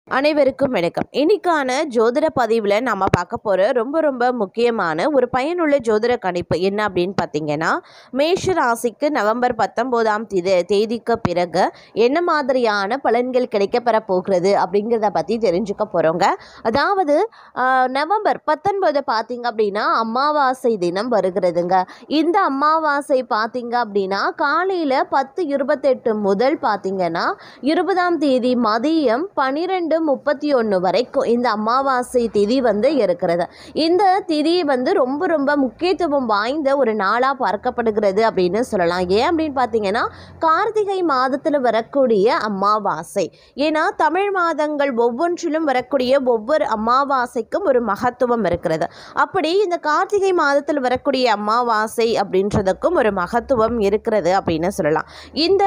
அனைவருக்கும் வணக்கம். இன்னைக்கான ஜோதிட பதிவில் நம்ம பார்க்க போகிற ரொம்ப முக்கியமான ஒரு பயனுள்ள ஜோதிட கணிப்பு என்ன அப்படின்னு பார்த்தீங்கன்னா, மேஷ ராசிக்கு நவம்பர் 19ஆம் தேதிக்கு பிறகு என்ன மாதிரியான பலன்கள் கிடைக்கப்பெற போகிறது அப்படிங்கிறத பற்றி தெரிஞ்சுக்க போகிறோங்க. அதாவது நவம்பர் 19 பார்த்தீங்க அப்படின்னா அமாவாசை தினம் வருகிறதுங்க. இந்த அமாவாசை பார்த்தீங்க அப்படின்னா காலையில் 10:28 முதல் பார்த்தீங்கன்னா 20ஆம் தேதி மதியம் 12:31 வரைக்கும் இந்த அமாவாசை திதி இருக்கிறது. இந்த திதி ரொம்ப முக்கியத்துவம் வாய்ந்த ஒரு நாளாக பார்க்கப்படுகிறது அப்படின்னு சொல்லலாம். ஏன் அப்படின்னு பார்த்தீங்கன்னா கார்த்திகை மாதத்தில் வரக்கூடிய அமாவாசை. ஏன்னா தமிழ் மாதங்கள் ஒவ்வொன்றிலும் வரக்கூடிய ஒவ்வொரு அமாவாசைக்கும் ஒரு மகத்துவம் இருக்கிறது. அப்படி இந்த கார்த்திகை மாதத்தில் வரக்கூடிய அமாவாசை அப்படின்றதுக்கும் ஒரு மகத்துவம் இருக்கிறது அப்படின்னு சொல்லலாம். இந்த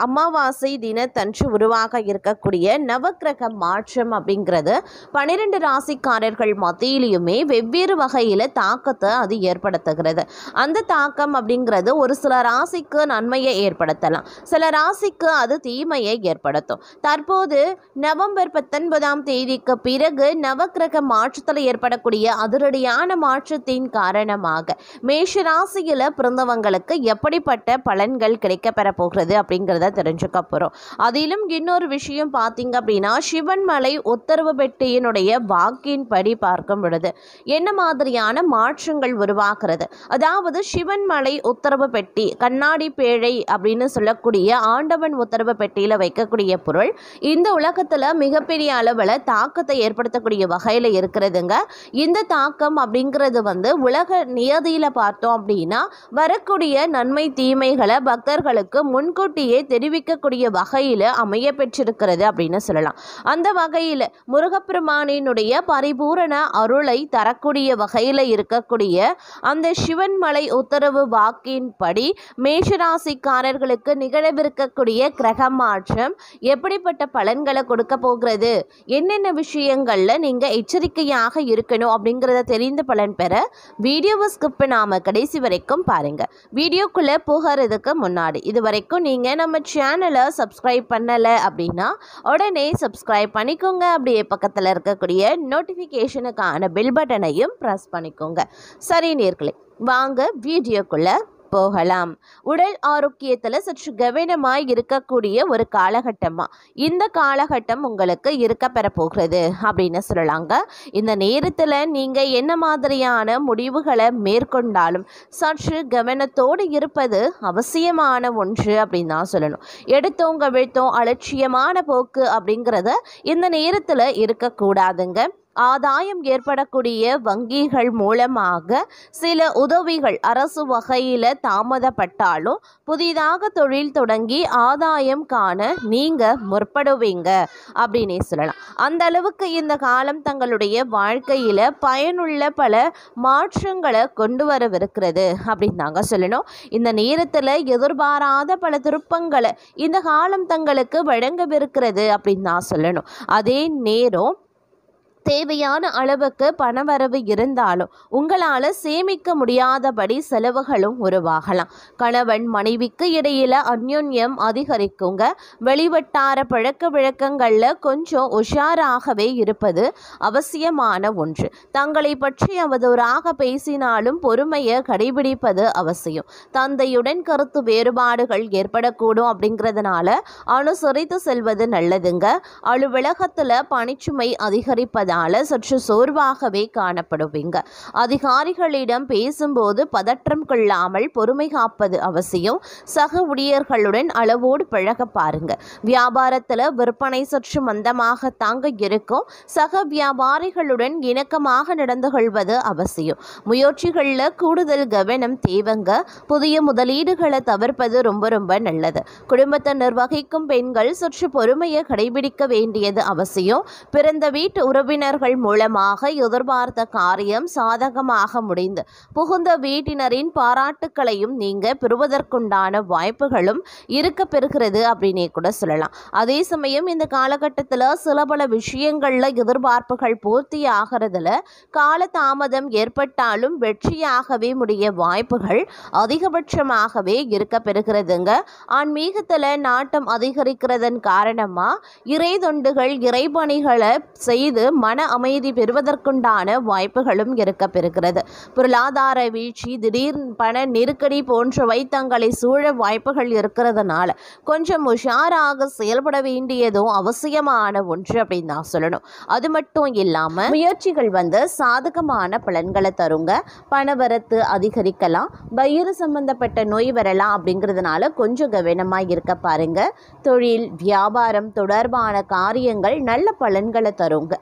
அமாவாசை தினத்தன்று உருவாக இருக்கக்கூடிய நவக்கிரக மாற்றம் அப்படிங்கிறது 12 ராசிக்காரர்கள் மத்தியிலுமே வெவ்வேறு வகையில் தாக்கத்தை அது ஏற்படுத்துகிறது. அந்த தாக்கம் அப்படிங்கிறது ஒரு சில ராசிக்கு நன்மையை ஏற்படுத்தலாம், சில ராசிக்கு அது தீமையை ஏற்படுத்தும். தற்போது நவம்பர் 19ஆம் தேதிக்கு பிறகு நவக்கிரக மாற்றத்தில் ஏற்படக்கூடிய அதிரடியான மாற்றத்தின் காரணமாக மேஷ ராசியில் பிறந்தவங்களுக்கு எப்படிப்பட்ட பலன்கள் கிடைக்கப்பெற போகிறது அப்படிங்கிறத தெரிஞ்சுக்க போகிறோம். அதிலும் இன்னொரு விஷயம் பார்த்தீங்க அப்படின்னா சிவன்மலை உத்தரவு பெட்டியினுடைய வாக்கின்படி பார்க்கும் பொழுது என்ன மாதிரியான மாற்றங்கள் உருவாகிறது. அதாவது சிவன்மலை உத்தரவு பெட்டி கண்ணாடி பேழை அப்படின்னு சொல்லக்கூடிய ஆண்டவன் உத்தரவு பெட்டியில் வைக்கக்கூடிய பொருள் இந்த உலகத்தில் மிகப்பெரிய அளவில் தாக்கத்தை ஏற்படுத்தக்கூடிய வகையில் இருக்கிறதுங்க. இந்த தாக்கம் அப்படிங்கிறது உலக நியதியில் பார்த்தோம் அப்படின்னா வரக்கூடிய நன்மை தீமைகளை பக்தர்களுக்கு முன்கூட்டியே தெரிவிக்கக்கூடிய வகையில் அமைய பெற்றிருக்கிறது அப்படின்னு சொல்லலாம். அந்த வகையில் முருகப்பெருமானினுடைய பரிபூரண அருளை தரக்கூடிய வகையில் இருக்கக்கூடிய அந்த சிவன்மலை உத்தரவு வாக்கின்படி மேஷராசிக்காரர்களுக்கு நிகழவிருக்கக்கூடிய கிரக மாற்றம் எப்படிப்பட்ட பலன்களை கொடுக்க போகிறது, என்னென்ன விஷயங்கள்ல நீங்க எச்சரிக்கையாக இருக்கணும் அப்படிங்கிறத தெரிந்து பலன் பெற வீடியோவை ஸ்கிப் பண்ணாம கடைசி வரைக்கும் பாருங்க. வீடியோக்குள்ள போகிறதுக்கு முன்னாடி இது வரைக்கும் நீங்க நம்ம சேனலை சப்ஸ்கிரைப் பண்ணல அப்படின்னா உடனே சப்ஸ்கிரைப் பண்ணிக்கோங்க. அப்படியே பக்கத்தில் இருக்கக்கூடிய நோட்டிஃபிகேஷனுக்கான பெல் பட்டனையும் ப்ரெஸ் பண்ணிக்கோங்க. சரி நேயர்களே, வாங்க வீடியோக்குள்ள போகலாம். உடல் ஆரோக்கியத்தில் சற்று கவனமாய் இருக்கக்கூடிய ஒரு காலகட்டமாக இந்த காலகட்டம் உங்களுக்கு இருக்க பெற போகிறது அப்படின்னு சொல்லலாங்க. இந்த நேரத்தில் நீங்கள் என்ன மாதிரியான முடிவுகளை மேற்கொண்டாலும் சற்று கவனத்தோடு இருப்பது அவசியமான ஒன்று அப்படின்னு தான் சொல்லணும். எடுத்தோம் கவிழ்த்தோம் அலட்சியமான போக்கு அப்படிங்கிறத இந்த நேரத்தில் இருக்கக்கூடாதுங்க. ஆதாயம் ஏற்படக்கூடிய வங்கிகள் மூலமாக சில உதவிகள் அரசு வகையில் தாமதப்பட்டாலும் புதிதாக தொழில் தொடங்கி ஆதாயம் காண நீங்கள் முற்படுவீங்க அப்படின்னே சொல்லலாம். அந்த அளவுக்கு இந்த காலம் தங்களுடைய வாழ்க்கையில் பயனுள்ள பல மாற்றங்களை கொண்டு வரவிருக்கிறது அப்படின்னு தாங்க சொல்லணும். இந்த நேரத்தில் எதிர்பாராத பல திருப்பங்களை இந்த காலம் தங்களுக்கு வழங்கவிருக்கிறது அப்படின்னு தான் சொல்லணும். அதே நேரம் தேவையான அளவுக்கு பணவரவு இருந்தாலும் உங்களால் சேமிக்க முடியாதபடி செலவுகளும் உருவாகலாம். கணவன் மனைவிக்கு இடையில அந்யோன்யம் அதிகரிக்குங்க. வெளிவட்டார பழக்க வழக்கங்களில் கொஞ்சம் உஷாராகவே இருப்பது அவசியமான ஒன்று. தங்களை பற்றி அவதூறாக பேசினாலும் பொறுமையை கடைபிடிப்பது அவசியம். தந்தையுடன் கருத்து வேறுபாடுகள் ஏற்படக்கூடும் அப்படிங்கிறதுனால அனுசரித்து செல்வது நல்லதுங்க. அலுவலகத்தில் பணிச்சுமை அதிகரிப்பது சற்று சோர்வாகவே காணப்படுவீங்க. அதிகாரிகளிடம் பேசும்போது பதற்றம் கொள்ளாமல் பொறுமை காப்பது அவசியம். சக ஊழியர்களுடன் அளவோடு பழக பாருங்க. வியாபாரத்தில் விற்பனை சற்று மந்தமாக தாங்க இருக்கும். சக வியாபாரிகளுடன் இணக்கமாக நடந்து கொள்வது அவசியம். முயற்சிகளில் கூடுதல் கவனம் தேவைங்க. புதிய முதலீடுகளை தவிர்ப்பது ரொம்ப நல்லது. குடும்பத்தை நிர்வகிக்கும் பெண்கள் சற்று பொறுமையை கடைபிடிக்க வேண்டியது அவசியம். பிறந்த வீட்டு உறவினர் உறவினர்கள் மூலமாக எதிர்பார்த்த காரியம் சாதகமாக முடிந்து புகுந்த வீட்டினரின் பாராட்டுக்களையும் நீங்க பெறுவதற்குண்டான வாய்ப்புகளும் இருக்க பெறுகிறது அப்படின்னே கூட சொல்லலாம். அதே சமயம் இந்த காலகட்டத்தில் சில பல விஷயங்கள்ல எதிர்பார்ப்புகள் பூர்த்தி ஆகிறதுல காலதாமதம் ஏற்பட்டாலும் வெற்றியாகவே முடிய வாய்ப்புகள் அதிகபட்சமாகவே இருக்க பெறுகிறதுங்க. ஆன்மீகத்தில் நாட்டம் அதிகரிக்கிறதன் காரணமா இறை தொண்டுகள் இறைபணிகளை செய்து மன அமைதி பெறுவதற்குண்டான வாய்ப்புகளும் இருக்க பெறுகிறது. பொருளாதார வீழ்ச்சி திடீர் பண நெருக்கடி போன்றவை தங்களை சூழ வாய்ப்புகள் இருக்கிறதுனால கொஞ்சம் உஷாராக செயல்பட வேண்டியதும் அவசியமான ஒன்று அப்படின்னு தான் சொல்லணும். அது மட்டும் இல்லாம முயற்சிகள் சாதகமான பலன்களை தருங்க. பணவரத்து அதிகரிக்கலாம், வயிறு சம்பந்தப்பட்ட நோய் வரலாம் அப்படிங்கிறதுனால கொஞ்சம் கவனமா இருக்க பாருங்க. தொழில் வியாபாரம் தொடர்பான காரியங்கள் நல்ல பலன்களை தருங்க.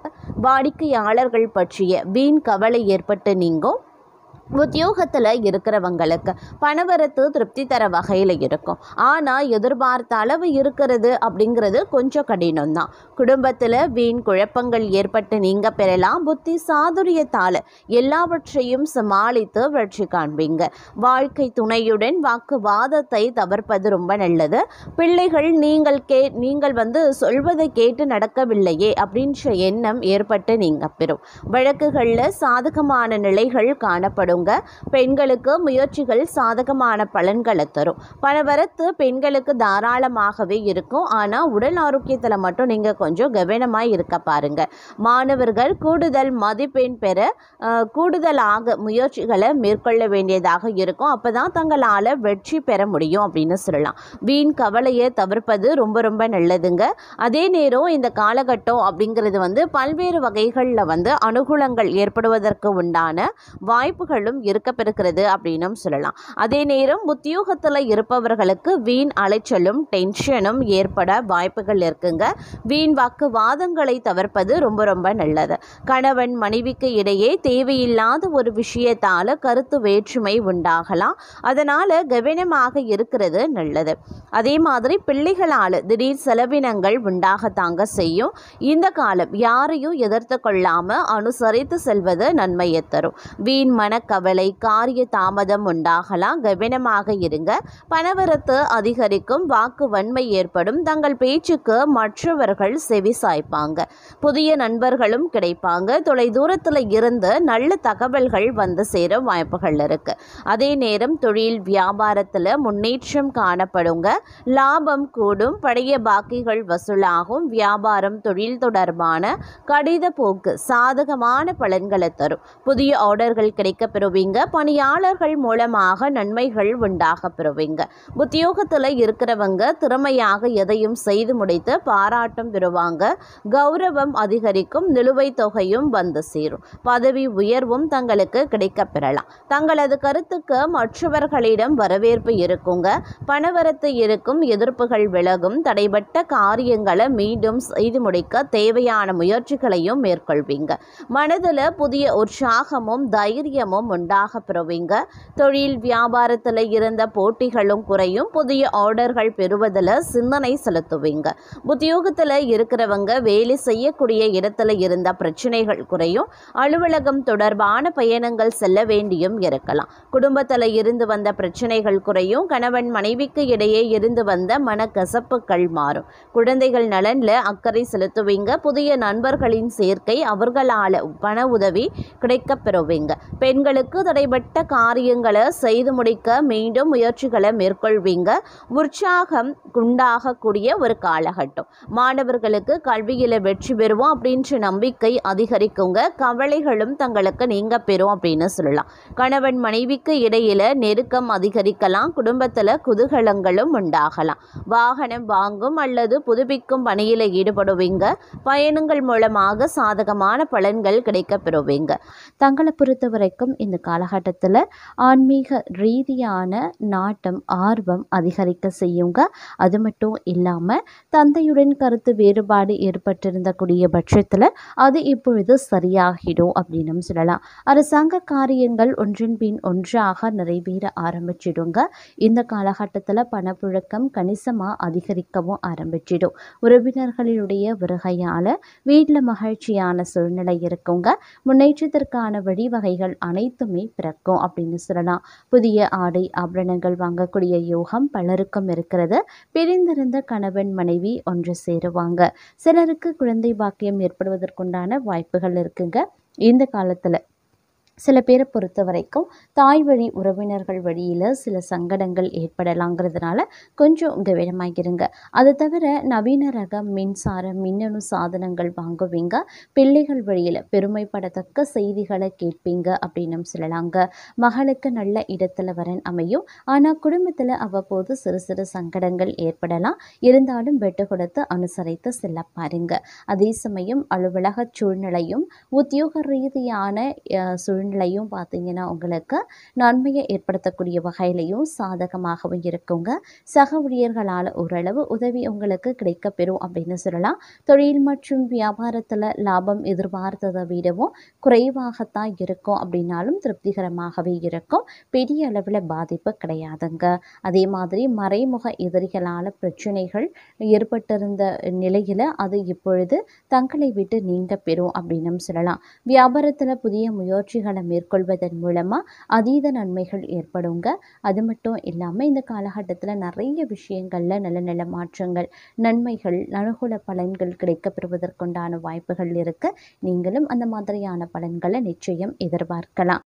வாடிக்கையாளர்கள் பற்றிய வீண் கவலை ஏற்பட்டு நீங்கும். உத்தியோகத்தில் இருக்கிறவங்களுக்கு பணவரத்து திருப்தி தர வகையில் இருக்கும். ஆனால் எதிர்பார்த்த அளவு இருக்கிறது அப்படிங்கிறது கொஞ்சம் கடினம்தான். குடும்பத்தில் வீண் குழப்பங்கள் ஏற்பட்டு நீங்க பெறலாம். புத்தி சாதுரியத்தால் எல்லாவற்றையும் சமாளித்து வெற்றி காண்பீங்க. வாழ்க்கை துணையுடன் வாக்குவாதத்தை தவிர்ப்பது ரொம்ப நல்லது. பிள்ளைகள் நீங்கள் சொல்வதை கேட்டு நடக்கவில்லையே அப்படின்ற எண்ணம் ஏற்பட்டு நீங்க பெறும். வழக்குகளில் சாதகமான நிலைகள் காணப்படும். பெண்களுக்கு முயற்சிகள் சாதகமான பலன்களை தரும். பணவரத்து பெண்களுக்கு தாராளமாகவே இருக்கும். ஆனால் உடல் ஆரோக்கியத்தில் மட்டும் நீங்கள் கொஞ்சம் கவனமாக இருக்க பாருங்க. மாணவர்கள் கூடுதல் மதிப்பெண் பெற கூடுதலாக முயற்சிகளை மேற்கொள்ள வேண்டியதாக இருக்கும். அப்போதான் தங்களால் வெற்றி பெற முடியும் அப்படின்னு சொல்லலாம். வீண் கவலையை தவிர்ப்பது ரொம்ப ரொம்ப நல்லதுங்க. அதே நேரம் இந்த காலகட்டம் அப்படிங்கிறது பல்வேறு வகைகளில் அனுகூலங்கள் ஏற்படுவதற்கு உண்டான வாய்ப்புகள் இருக்க பெறுகிறது அப்படின்னு சொல்லலாம். அதே நேரம் உத்தியோகத்தில் இருப்பவர்களுக்கு வீண் அலைச்சலும் டென்ஷனும் ஏற்பட வாய்ப்புகள் இருக்குங்க. வீண் வாக்குவாதங்களை தவிர்ப்பது ரொம்ப ரொம்ப நல்லது. கணவன் மனைவிக்கு இடையே தேவையில்லாத ஒரு விஷயத்தால கருத்து வேற்றுமை உண்டாகலாம். அதனால கவனமாக இருக்கிறது நல்லது. அதே மாதிரி பிள்ளைகளால் திடீர் செலவினங்கள் உண்டாகத்தாங்க செய்யும். இந்த காலம் யாரையும் எதிர்த்து கொள்ளாம அனுசரித்து செல்வது நன்மையை தரும். வீண் கவலை காரிய தாமதம் உண்டாகலாம். கவனமாக இருங்க. பணவரத்து அதிகரிக்கும். வாக்கு வன்மை ஏற்படும். தங்கள் பேச்சுக்கு மற்றவர்கள் செவி சாய்ப்பாங்க. புதிய நண்பர்களும் கிடைப்பாங்க. தொலை தூரத்தில் இருந்து நல்ல தகவல்கள் சேர வாய்ப்புகள் இருக்கு. அதே நேரம் தொழில் வியாபாரத்தில் முன்னேற்றம் காணப்படுங்க. லாபம் கூடும். பழைய பாக்கிகள் வசூலாகும். வியாபாரம் தொழில் தொடர்பான கடித போக்கு சாதகமான பலன்களை தரும். புதிய ஆர்டர்கள் கிடைக்க பெறுவீங்க. பணியாளர்கள் மூலமாக நன்மைகள் உண்டாக பெறுவீங்க. உத்தியோகத்தில் இருக்கிறவங்க திறமையாக எதையும் செய்து முடித்து பாராட்டம் பெறுவாங்க. கௌரவம் அதிகரிக்கும். நிலுவைத் தொகையும் சேரும். பதவி உயர்வும் தங்களுக்கு கிடைக்க பெறலாம். தங்களது கருத்துக்கு மற்றவர்களிடம் வரவேற்பு இருக்குங்க. பணவரத்து இருக்கும். எதிர்ப்புகள் விலகும். தடைபட்ட காரியங்களை மீண்டும் செய்து முடிக்க தேவையான முயற்சிகளையும் மேற்கொள்வீங்க. மனதில் புதிய உற்சாகமும் தைரியமும் உண்டாக பெறுவீங்க. தொழில் வியாபாரத்தில் இருந்த போட்டிகளும் குறையும். புதிய ஆர்டர்கள் பெறுவதில் சிந்தனை செலுத்துவீங்க. உத்தியோகத்தில் இருக்கிறவங்க வேலை செய்யக்கூடிய இடத்துல இருந்த பிரச்சனைகள் குறையும். அலுவலகம் தொடர்பான பயணங்கள் செல்ல வேண்டியும் இருக்கலாம். குடும்பத்தில் இருந்து வந்த பிரச்சனைகள் குறையும். கணவன் மனைவிக்கு இடையே இருந்து வந்த மனக்கசப்புகள் மாறும். குழந்தைகள் நலனில் அக்கறை செலுத்துவீங்க. புதிய நண்பர்களின் சேர்க்கை. அவர்களால் பண உதவி கிடைக்க பெறுவீங்க. பெண்களுக்கு தடைபட்ட காரியங்களை செய்து முடிக்க மீண்டும் முயற்சிகளை மேற்கொள்வீங்க. உற்சாகம் உண்டாகக்கூடிய ஒரு காலகட்டம். மாணவர்களுக்கு கல்வியில் வெற்றி பெறுவோம் அப்படின்ற நம்பிக்கை அதிகரிக்குங்க. கவலைகளும் தங்களுக்கு நீங்க பெறும் அப்படின்னு சொல்லலாம். கணவன் மனைவிக்கு இடையில நெருக்கம் அதிகரிக்கலாம். குடும்பத்தில் குதூகலங்களும் உண்டாகலாம். வாகனம் வாங்கும் அல்லது புதுப்பிக்கும் பணியில் ஈடுபடுவீங்க. பயணங்கள் மூலமாக சாதகமான பலன்கள் கிடைக்க பெறுவீங்க. தங்களை பொறுத்த வரைக்கும் இந்த இந்த காலகட்டத்தில் ஆன்மீக ரீதியான நாட்டம் ஆர்வம் அதிகரிக்க செய்யுங்க. அது மட்டும் இல்லாமல் தந்தையுடன் கருத்து வேறுபாடு ஏற்பட்டிருந்த கூடிய பட்சத்தில் அது இப்பொழுது சரியாகிடும் அப்படின்னு சொல்லலாம். அரசாங்க காரியங்கள் ஒன்றின் பின் ஒன்றாக நிறைவேற ஆரம்பிச்சிடுங்க. இந்த காலகட்டத்தில் பணப்புழக்கம் கணிசமாக அதிகரிக்கவும் ஆரம்பிச்சிடும். உறவினர்களுடைய வருகையால் வீட்டில் மகிழ்ச்சியான சூழ்நிலை இருக்குங்க. முன்னேற்றத்திற்கான வழிவகைகள் அனைத்துமே பிறக்கும் அப்படின்னு சொல்லலாம். புதிய ஆடை ஆபரணங்கள் வாங்கக்கூடிய யோகம் பலருக்கும் இருக்கிறது. பிரிந்திருந்த கணவன் மனைவி ஒன்று சேருவாங்க. சிலருக்கு குழந்தை பாக்கியம் ஏற்படுவதற்குண்டான வாய்ப்புகள் இருக்குங்க. இந்த காலத்தில் சில பேரை பொறுத்த வரைக்கும் தாய் வழி உறவினர்கள் வழியில் சில சங்கடங்கள் ஏற்படலாங்கிறதுனால கொஞ்சம் கவனமாகிருங்க. அது தவிர நவீன ரக மின்சார மின்னணு சாதனங்கள் வாங்குவீங்க. பிள்ளைகள் வழியில் பெருமைப்படத்தக்க செய்திகளை கேட்பீங்க அப்படின்னு சொல்லலாங்க. மகளுக்கு நல்ல இடத்துல வரன் அமையும். ஆனால் குடும்பத்தில் அவ்வப்போது சிறு சிறு சங்கடங்கள் ஏற்படலாம். இருந்தாலும் வெட்டு கொடுத்து அனுசரித்து செல்ல பாருங்க. அதே சமயம் அலுவலக சூழ்நிலையும் உத்தியோக ரீதியான சூழ்நிலையும் பார்த்தீங்கன்னா உங்களுக்கு நன்மையை ஏற்படுத்தக்கூடிய வகையிலையும் சாதகமாகவும் இருக்குங்க. சக ஊழியர்களால் ஓரளவு உதவி உங்களுக்கு கிடைக்கப்பெறும் அப்படின்னு சொல்லலாம். தொழில் மற்றும் வியாபாரத்தில் லாபம் எதிர்பார்த்ததை விடவும் குறைவாகத்தான் இருக்கும் அப்படின்னாலும் திருப்திகரமாகவே இருக்கும். பெரிய அளவில் பாதிப்பு கிடையாதுங்க. அதே மாதிரி மறைமுக எதிரிகளால் பிரச்சனைகள் ஏற்பட்டிருந்த நிலையில் அது இப்பொழுது தங்களை விட்டு நீங்க பெறும் அப்படின்னு சொல்லலாம். வியாபாரத்தில் புதிய முயற்சிகளை மேற்கொள்வதன் மூலமாக அதீத நன்மைகள் ஏற்படுங்க. அது மட்டும் இல்லாமல் இந்த காலகட்டத்தில் நிறைய விஷயங்களில் நல்ல நல்ல மாற்றங்கள் நன்மைகள் அனுகூல பலன்கள் கிடைக்கப்பெறுவதற்குண்டான வாய்ப்புகள் இருக்குது. நீங்களும் அந்த மாதிரியான பலன்களை நிச்சயம் எதிர்பார்க்கலாம்.